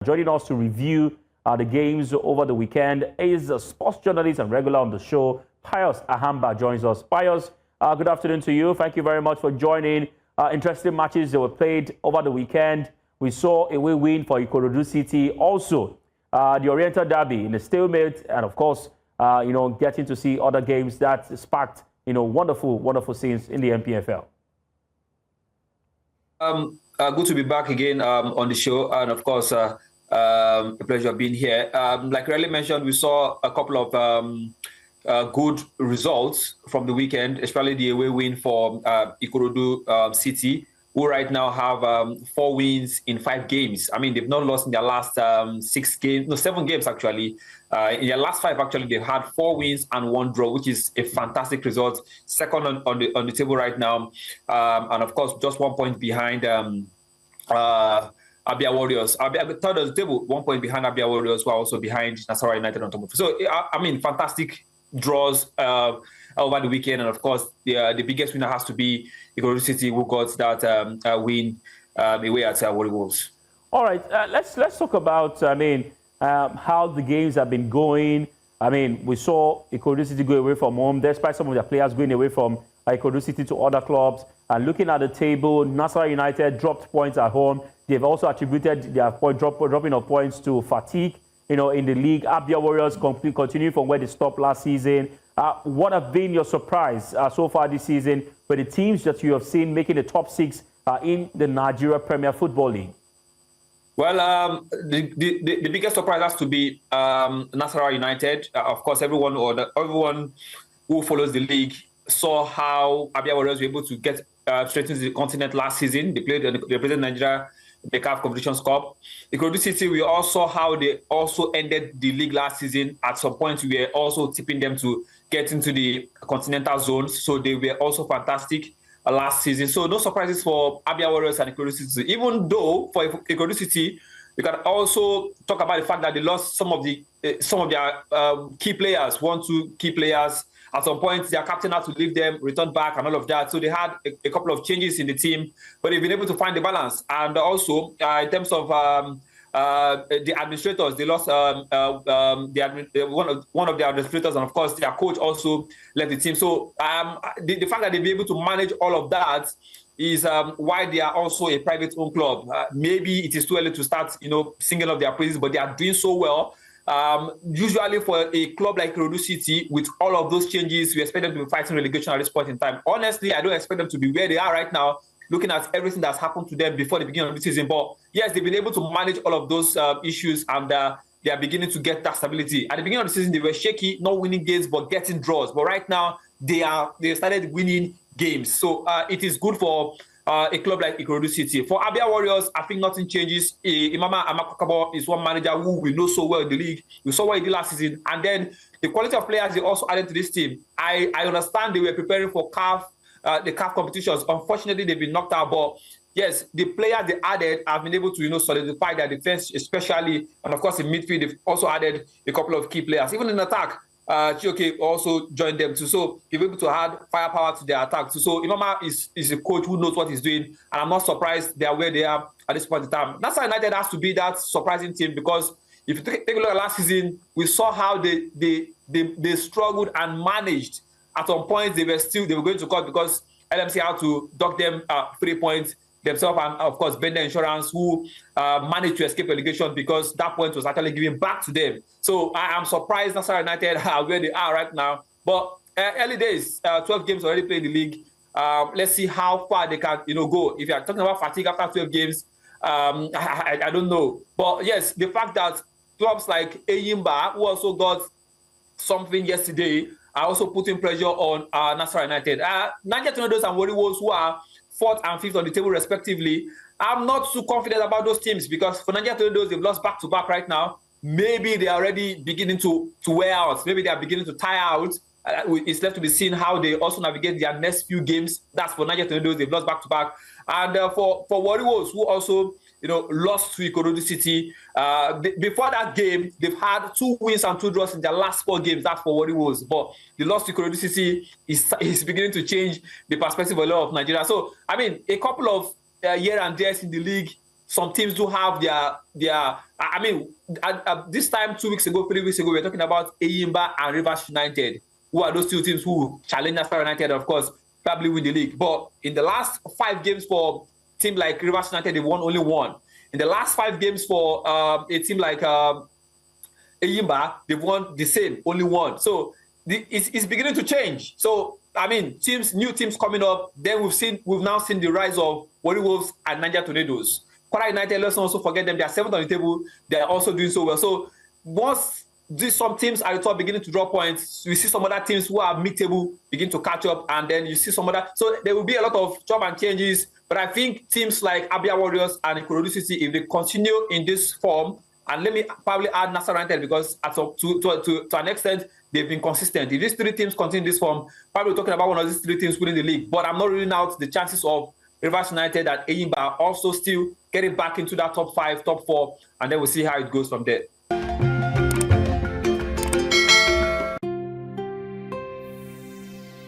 Joining us to review the games over the weekend is a sports journalist and regular on the show, Pius Ahamba joins us. Pius, good afternoon to you. Thank you very much for joining. Interesting matches that were played over the weekend. We saw a away win for Ikorodu City. Also, the Oriental Derby in a stalemate, and of course, getting to see other games that sparked, wonderful scenes in the NPFL. Good to be back again on the show, and of course, a pleasure being here. Like Riley mentioned, we saw a couple of good results from the weekend, especially the away win for Ikorodu City, who right now have 4 wins in 5 games. I mean, they've not lost in their last 7 games actually. In their last 5, actually, they've had 4 wins and 1 draw, which is a fantastic result. Second on the table right now, and of course, just 1 point behind Abia Warriors. Abia third on the table, 1 point behind Abia Warriors, who are also behind Nasarawa United on top of it. So, I mean, fantastic draws over the weekend, and of course, the biggest winner has to be Ikorodu City, who got that win away at Warri Wolves. All right, let's talk about how the games have been going. I mean, we saw Ikorodu City go away from home, despite some of their players going away from Ikorodu City to other clubs. And looking at the table, Nasarawa United dropped points at home. They've also attributed their dropping of points to fatigue, in the league. Abia Warriors continue from where they stopped last season. What have been your surprise so far this season for the teams that you have seen making the top 6 in the Nigeria Premier Football League? Well, the biggest surprise has to be Nasarawa United. Of course, everyone who follows the league saw how Abia Warriors were able to get straight into the continent last season. They represented Nigeria in the CAF Competitions Cup. Ikorodu City, we all saw how they also ended the league last season. At some point, we were also tipping them to get into the continental zones. So they were also fantastic last season. So no surprises for Abia Warriors and Ikorodu City. Even though for Ikorodu City, we can also talk about the fact that they lost some of their key players, 1-2 key players. At some point, their captain had to leave them, return back, and all of that. So they had a couple of changes in the team, but they've been able to find the balance. And also, in terms of the administrators, they lost one of their administrators, and of course, their coach also left the team. So the fact that they've been able to manage all of that is why they are also a private-owned club. Maybe it is too early to start, singing of their praises, but they are doing so well. Usually for a club like Ikorodu City, with all of those changes, we expect them to be fighting relegation at this point in time. Honestly, I don't expect them to be where they are right now, looking at everything that's happened to them before the beginning of the season. But yes, they've been able to manage all of those issues, and they are beginning to get that stability. At the beginning of the season, they were shaky, not winning games, but getting draws. But right now, they started winning games. So it is good for a club like Ikorodu City. For Abia Warriors, I think nothing changes. Imama Amakokabo is one manager who we know so well in the league. We saw what he did last season. And then the quality of players they also added to this team. I understand they were preparing for the CAF competitions. Unfortunately, they've been knocked out. But yes, the players they added have been able to solidify their defense, especially. And of course, in midfield, they've also added a couple of key players. Even in attack, Chioke also joined them too. So he'll be able to add firepower to their attack too. So Imama is a coach who knows what he's doing, and I'm not surprised they are where they are at this point in time. Nasarawa United has to be that surprising team, because if you take a look at last season, we saw how they struggled and managed. At some point, they were going to court because LMC had to dock them 3 points themselves, and of course Bender Insurance, who managed to escape relegation because that point was actually given back to them. So I am surprised Nasarawa United are where they are right now. But early days, 12 games already played in the league. Let's see how far they can go. If you are talking about fatigue after 12 games, I don't know. But yes, the fact that clubs like Enyimba, who also got something yesterday, are also putting pressure on Nasarawa United. Niger Tornadoes and Warri Wolves, who are 4th and 5th on the table respectively, I'm not too confident about those teams, because for Niger Tornadoes, they've lost back-to-back right now. Maybe they are already beginning to wear out. Maybe they are beginning to tire out. It's left to be seen how they also navigate their next few games. That's for Niger Tornadoes. They've lost back-to-back. And for Warri Wolves, who also lost to Ikorodu City. Before that game, they've had 2 wins and 2 draws in their last 4 games. That's for Warri Wolves. But the loss to Ikorodu City is beginning to change the perspective of a lot of Nigeria. So, I mean, a couple of year and days in the league some teams do have their. I mean, at this time 2 weeks ago, 3 weeks ago, we were talking about Enyimba and Rivers United, who are those two teams who challenge Nasarawa United, of course, probably win the league. But in the last 5 games for a team like Rivers United, they've won only 1. In the last 5 games for a team like Enyimba, they've won the same, only 1. So it's beginning to change. So I mean, new teams coming up. Then we've now seen the rise of Warri Wolves and Niger Tornadoes. Kwara United, let's not also forget them. They are 7th on the table. They are also doing so well. So once some teams at the top beginning to drop points, we see some other teams who are mid-table begin to catch up, and then you see some other. So there will be a lot of job and changes. But I think teams like Abia Warriors and Ikorodu City, if they continue in this form, and let me probably add Nasarawa United, because to an extent they've been consistent. If these 3 teams continue this form, probably we're talking about one of these 3 teams winning the league. But I'm not ruling out the chances of Rivers United and Enyimba also still getting back into that top 5, top 4, and then we'll see how it goes from there.